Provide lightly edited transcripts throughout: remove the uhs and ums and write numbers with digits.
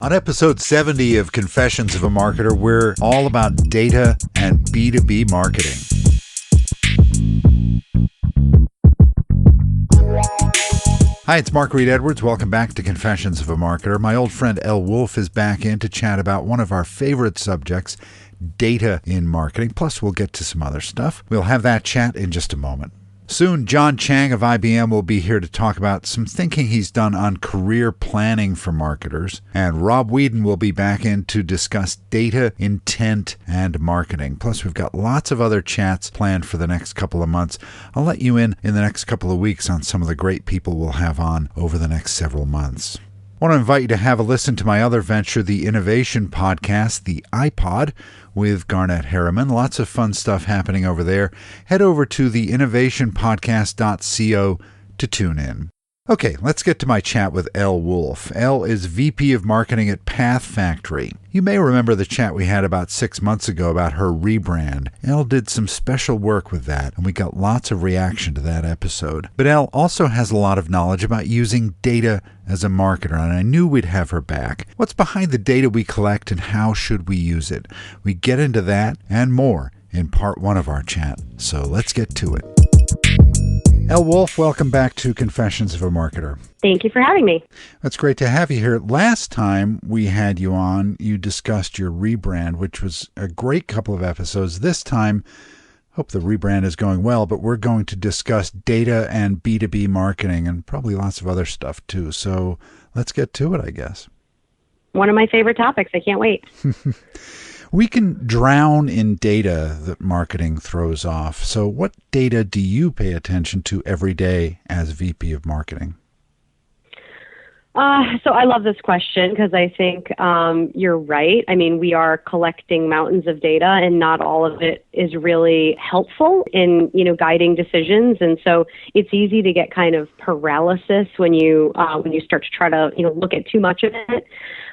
On episode 70 of Confessions of a Marketer, we're all about data and B2B marketing. Hi, it's Mark Reed Edwards. Welcome back to Confessions of a Marketer. My old friend Elle Woulfe is back in to chat about one of our favorite subjects, data in marketing. Plus, we'll get to some other stuff. We'll have that chat in just a moment. Soon, John Chang of IBM will be here to talk about some thinking he's done on career planning for marketers. And Rob Whedon will be back in to discuss data, intent, and marketing. Plus, we've got lots of other chats planned for the next couple of months. I'll let you in the next couple of weeks on some of the great people we'll have on over the next several months. I want to invite you to have a listen to my other venture, the innovation podcast, The iPod, with Garnett Harriman. Lots of fun stuff happening over there. Head over to theinnovationpodcast.co to tune in. Okay, let's get to my chat with Elle Woulfe. Elle is VP of Marketing at PathFactory. You may remember the chat we had about 6 months ago about her rebrand. Elle did some special work with that, and we got lots of reaction to that episode. But Elle also has a lot of knowledge about using data as a marketer, and I knew we'd have her back. What's behind the data we collect, and how should we use it? We get into that and more in part one of our chat, so let's get to it. Elle Woulfe, welcome back to Confessions of a Marketer. Thank you for having me. It's great to have you here. Last time we had you on, you discussed your rebrand, which was a great couple of episodes. This time, hope the rebrand is going well, but we're going to discuss data and B2B marketing and probably lots of other stuff too. So let's get to it, I guess. One of my favorite topics. I can't wait. We can drown in data that marketing throws off. So what data do you pay attention to every day as VP of Marketing? So I love this question because I think you're right. I mean, we are collecting mountains of data and not all of it is really helpful in, guiding decisions. And so it's easy to get kind of paralysis when you start to try to, look at too much of it.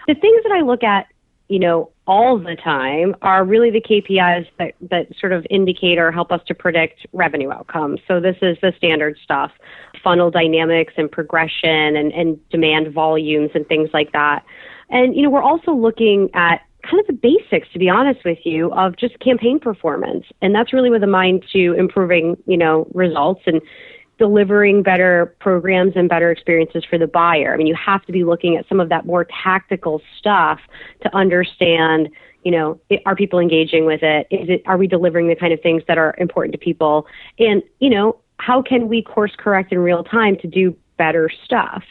The things that I look at, all the time are really the KPIs that sort of indicate or help us to predict revenue outcomes. So this is the standard stuff, funnel dynamics and progression and demand volumes and things like that. And, we're also looking at kind of the basics, to be honest with you, of just campaign performance. And that's really with a mind to improving, results and delivering better programs and better experiences for the buyer. I mean, you have to be looking at some of that more tactical stuff to understand, are people engaging with it? Are we delivering the kind of things that are important to people? And, how can we course correct in real time to do better stuff?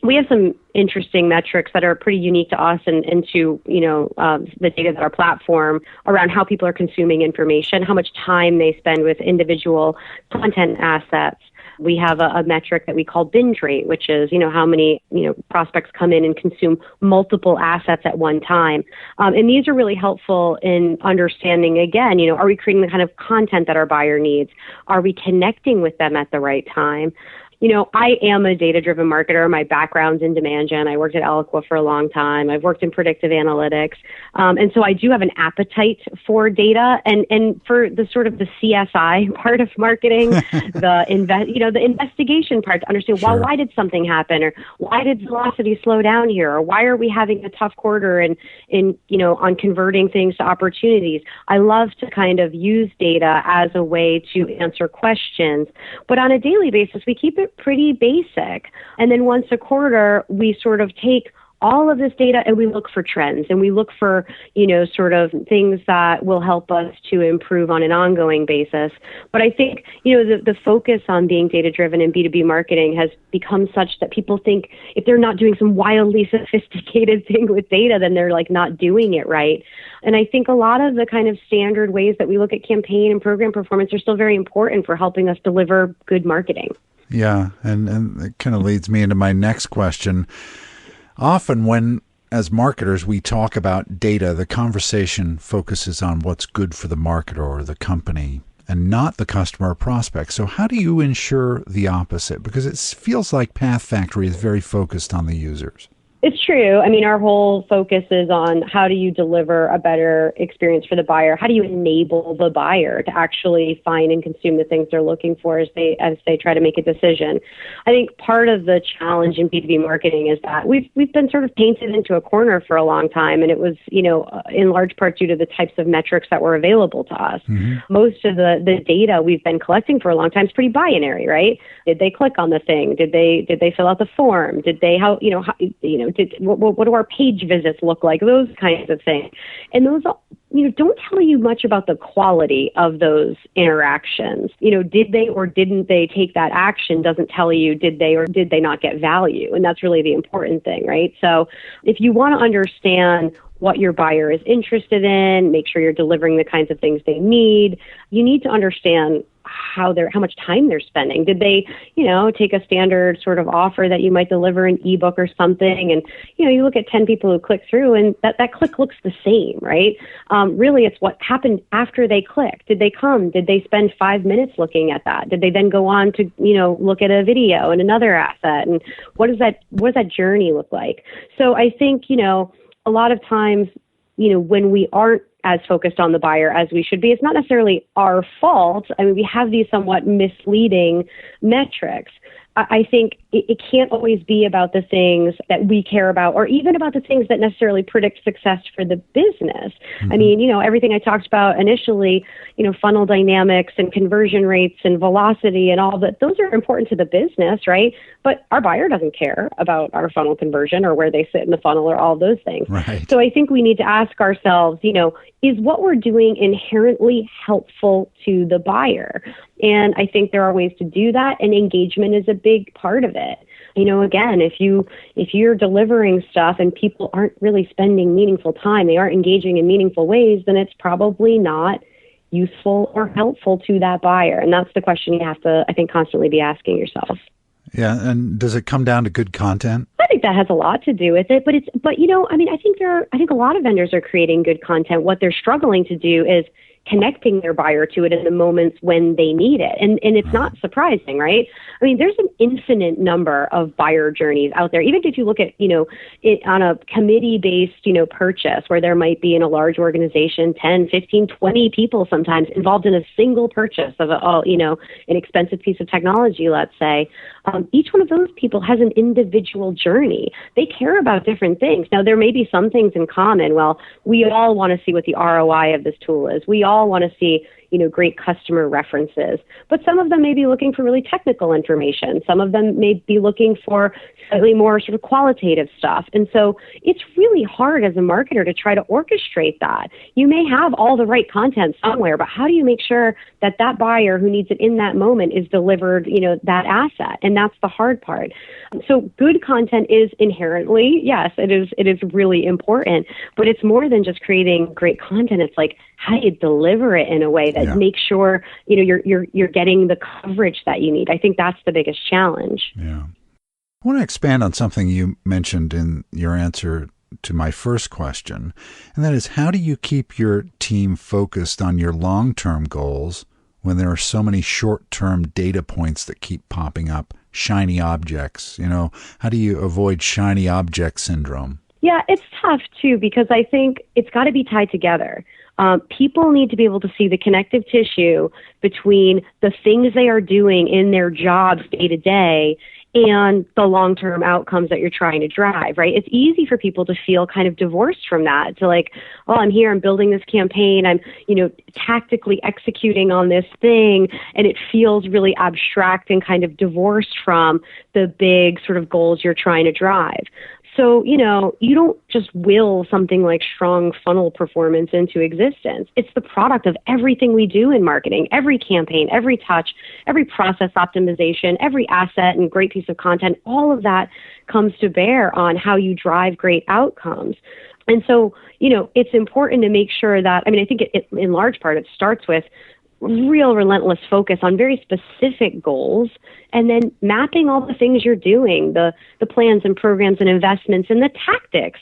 We have some interesting metrics that are pretty unique to us and to, the data that our platform around how people are consuming information, how much time they spend with individual content assets. We have a metric that we call binge rate, which is, how many, prospects come in and consume multiple assets at one time. And these are really helpful in understanding, again, are we creating the kind of content that our buyer needs? Are we connecting with them at the right time? I am a data-driven marketer. My background's in demand gen. I worked at Elle Woulfe for a long time. I've worked in predictive analytics. And so I do have an appetite for data and for the sort of the CSI part of marketing, the investigation part to understand, Sure. why did something happen? Or why did velocity slow down here? Or why are we having a tough quarter on converting things to opportunities? I love to kind of use data as a way to answer questions. But on a daily basis, we keep it pretty basic. And then once a quarter, we sort of take all of this data and we look for trends and we look for, sort of things that will help us to improve on an ongoing basis. But I think, the focus on being data-driven in B2B marketing has become such that people think if they're not doing some wildly sophisticated thing with data, then they're like not doing it right. And I think a lot of the kind of standard ways that we look at campaign and program performance are still very important for helping us deliver good marketing. Yeah, and it kind of leads me into my next question. Often when, as marketers, we talk about data, the conversation focuses on what's good for the marketer or the company and not the customer or prospect. So how do you ensure the opposite? Because it feels like PathFactory is very focused on the users. It's true. I mean, our whole focus is on how do you deliver a better experience for the buyer? How do you enable the buyer to actually find and consume the things they're looking for as they try to make a decision? I think part of the challenge in B2B marketing is that we've been sort of painted into a corner for a long time, and it was, in large part due to the types of metrics that were available to us. Mm-hmm. Most of the data we've been collecting for a long time is pretty binary, right? Did they click on the thing? Did they fill out the form? Did they what do our page visits look like? Those kinds of things. And those, don't tell you much about the quality of those interactions. Did they or didn't they take that action doesn't tell you did they or did they not get value. And that's really the important thing, right? So if you want to understand what your buyer is interested in, make sure you're delivering the kinds of things they need, you need to understand how much time they're spending. Did they, take a standard sort of offer that you might deliver an ebook or something, and you look at 10 people who click through, and that click looks the same, right? Really, it's what happened after they clicked. Did they come? Did they spend 5 minutes looking at that? Did they then go on to look at a video and another asset? And what does that journey look like? So I think a lot of times when we aren't as focused on the buyer as we should be, it's not necessarily our fault. I mean, we have these somewhat misleading metrics. I think it can't always be about the things that we care about, or even about the things that necessarily predict success for the business. Mm-hmm. I mean, everything I talked about initially, funnel dynamics and conversion rates and velocity and all that, those are important to the business, right? But our buyer doesn't care about our funnel conversion or where they sit in the funnel or all those things. Right. So I think we need to ask ourselves, is what we're doing inherently helpful to the buyer? And I think there are ways to do that, and engagement is a big part of it. Again, if you're delivering stuff and people aren't really spending meaningful time, they aren't engaging in meaningful ways, then it's probably not useful or helpful to that buyer. And that's the question you have to, I think, constantly be asking yourself. Yeah, and does it come down to good content? I think that has a lot to do with it, but I think a lot of vendors are creating good content. What they're struggling to do is connecting their buyer to it in the moments when they need it. And it's not surprising, right? I mean, there's an infinite number of buyer journeys out there. Even if you look at, it on a committee-based, purchase where there might be in a large organization, 10, 15, 20 people sometimes involved in a single purchase of an expensive piece of technology, let's say. Each one of those people has an individual journey. They care about different things. Now, there may be some things in common. Well, we all want to see what the ROI of this tool is. We all want to see, great customer references. But some of them may be looking for really technical information. Some of them may be looking for slightly more sort of qualitative stuff. And so it's really hard as a marketer to try to orchestrate that. You may have all the right content somewhere, but how do you make sure that buyer who needs it in that moment is delivered, that asset? And that's the hard part. So good content is inherently, yes, it is really important, but it's more than just creating great content. It's like, how do you deliver it in a way that makes sure, you're getting the coverage that you need? I think that's the biggest challenge. Yeah. I want to expand on something you mentioned in your answer to my first question, and that is, how do you keep your team focused on your long-term goals when there are so many short-term data points that keep popping up, shiny objects? How do you avoid shiny object syndrome? Yeah, it's tough too, because I think it's got to be tied together. People need to be able to see the connective tissue between the things they are doing in their jobs day to day and the long-term outcomes that you're trying to drive, right? It's easy for people to feel kind of divorced from that, to like, oh, I'm here, I'm building this campaign, I'm, tactically executing on this thing, and it feels really abstract and kind of divorced from the big sort of goals you're trying to drive. So, you don't just will something like strong funnel performance into existence. It's the product of everything we do in marketing, every campaign, every touch, every process optimization, every asset and great piece of content. All of that comes to bear on how you drive great outcomes. And so, it's important to make sure that, I think in large part, it starts with real relentless focus on very specific goals, and then mapping all the things you're doing, the plans and programs and investments and the tactics,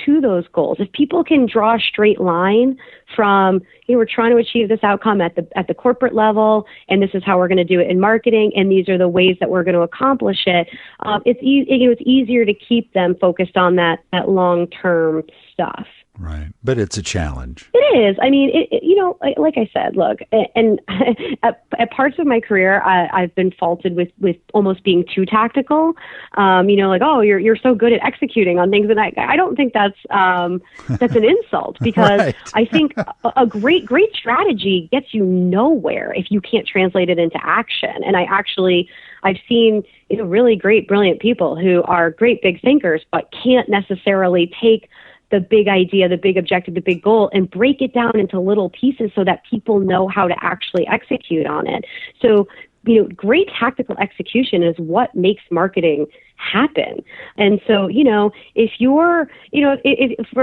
to those goals. If people can draw a straight line from, we're trying to achieve this outcome at the corporate level, and this is how we're going to do it in marketing, and these are the ways that we're going to accomplish it, it's easier to keep them focused on that long-term stuff. Right. But it's a challenge. It is. I mean, like I said, look, and at parts of my career, I've been faulted with almost being too tactical. You're so good at executing on things. And I don't think that's an insult, because Right. I think a great strategy gets you nowhere if you can't translate it into action. And I've seen really great, brilliant people who are great big thinkers, but can't necessarily take the big idea, the big objective, the big goal, and break it down into little pieces so that people know how to actually execute on it. So, great tactical execution is what makes marketing happen. And so, if you're,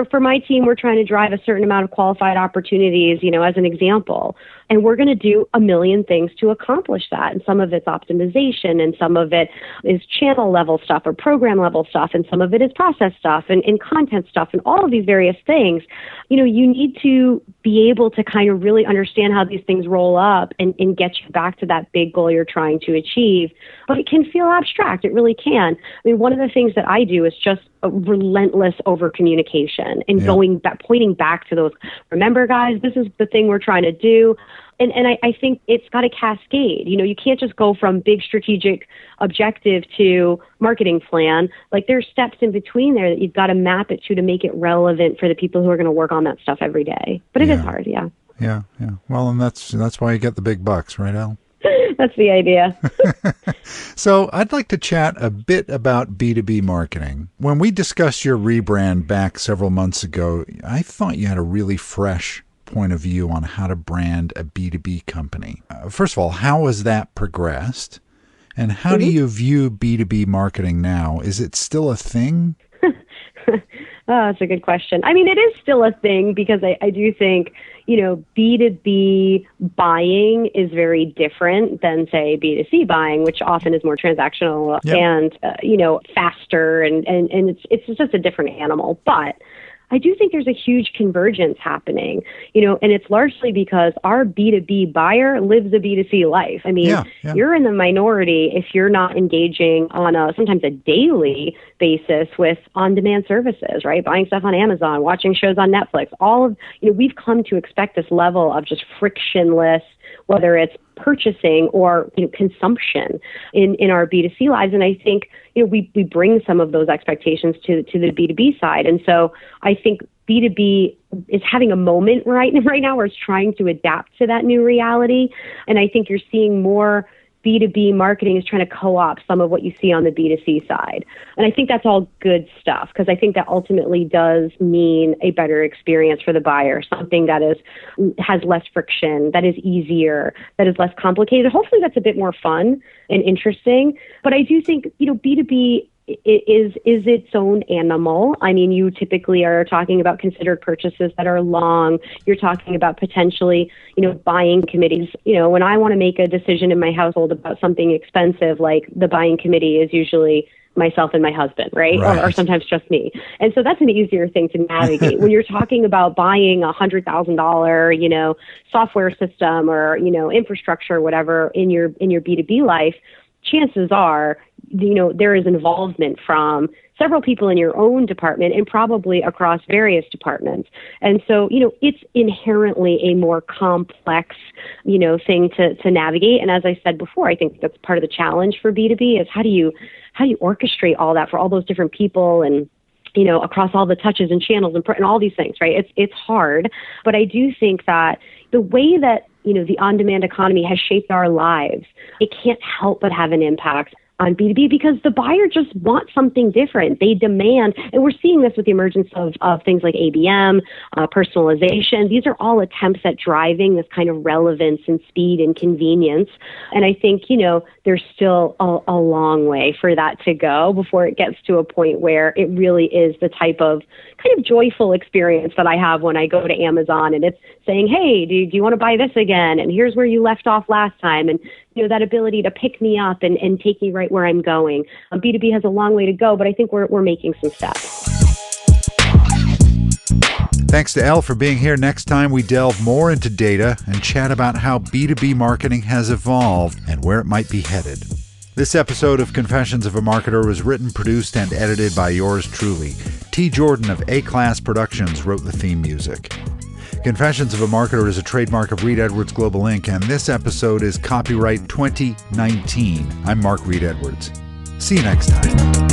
for my team, we're trying to drive a certain amount of qualified opportunities, as an example, and we're going to do a million things to accomplish that. And some of it's optimization, and some of it is channel level stuff or program level stuff, and some of it is process stuff and content stuff and all of these various things. You need to be able to kind of really understand how these things roll up and get you back to that big goal you're trying to achieve. But it can feel abstract. It really can. I mean, one of the things that I do is just a relentless over communication and pointing back to those. Remember, guys, this is the thing we're trying to do. And I think it's got to cascade. You can't just go from big strategic objective to marketing plan. Like, there's steps in between there that you've got to map it to make it relevant for the people who are going to work on that stuff every day. But it is hard, yeah. Yeah. Well, and that's why you get the big bucks, right, Elle? That's the idea. So I'd like to chat a bit about B2B marketing. When we discussed your rebrand back several months ago, I thought you had a really fresh point of view on how to brand a B2B company. First of all, how has that progressed? And how do you view B2B marketing now? Is it still a thing? That's a good question. I mean, it is still a thing, because I do think, B2B buying is very different than, say, B2C buying, which often is more transactional and, faster. And it's just a different animal. But I do think there's a huge convergence happening, and it's largely because our B2B buyer lives a B2C life. I mean, you're in the minority if you're not engaging on sometimes a daily basis with on-demand services, right? Buying stuff on Amazon, watching shows on Netflix, we've come to expect this level of just frictionless, whether it's purchasing or consumption in our B2C lives. And I think we bring some of those expectations to the B2B side. And so I think B2B is having a moment right now where it's trying to adapt to that new reality. And I think you're seeing more B2B marketing is trying to co-opt some of what you see on the B2C side. And I think that's all good stuff, because I think that ultimately does mean a better experience for the buyer, something that has less friction, that is easier, that is less complicated. Hopefully that's a bit more fun and interesting. But I do think, B2B is its own animal. I mean, you typically are talking about considered purchases that are long. You're talking about potentially, buying committees. When I want to make a decision in my household about something expensive, like the buying committee is usually myself and my husband, right? Or sometimes just me. And so that's an easier thing to navigate. When you're talking about buying $100,000, software system or, infrastructure or whatever in your B2B life, chances are, there is involvement from several people in your own department and probably across various departments. And so, it's inherently a more complex, thing to navigate. And as I said before, I think that's part of the challenge for B2B is how do you orchestrate all that for all those different people and, across all the touches and channels and all these things, right? It's hard. But I do think that the way that, the on-demand economy has shaped our lives, it can't help but have an impact on B2B because the buyer just wants something different. They demand, and we're seeing this with the emergence of things like ABM, personalization. These are all attempts at driving this kind of relevance and speed and convenience. And I think, there's still a long way for that to go before it gets to a point where it really is the type of kind of joyful experience that I have when I go to Amazon and it's saying, hey, do you want to buy this again? And here's where you left off last time. And that ability to pick me up and take me right where I'm going. B2B has a long way to go, but I think we're making some steps. Thanks to Elle for being here. Next time, we delve more into data and chat about how B2B marketing has evolved and where it might be headed. This episode of Confessions of a Marketer was written, produced, and edited by yours truly. T. Jordan of A-Class Productions wrote the theme music. Confessions of a Marketer is a trademark of Reed Edwards Global Inc., and this episode is copyright 2019. I'm Mark Reed Edwards. See you next time.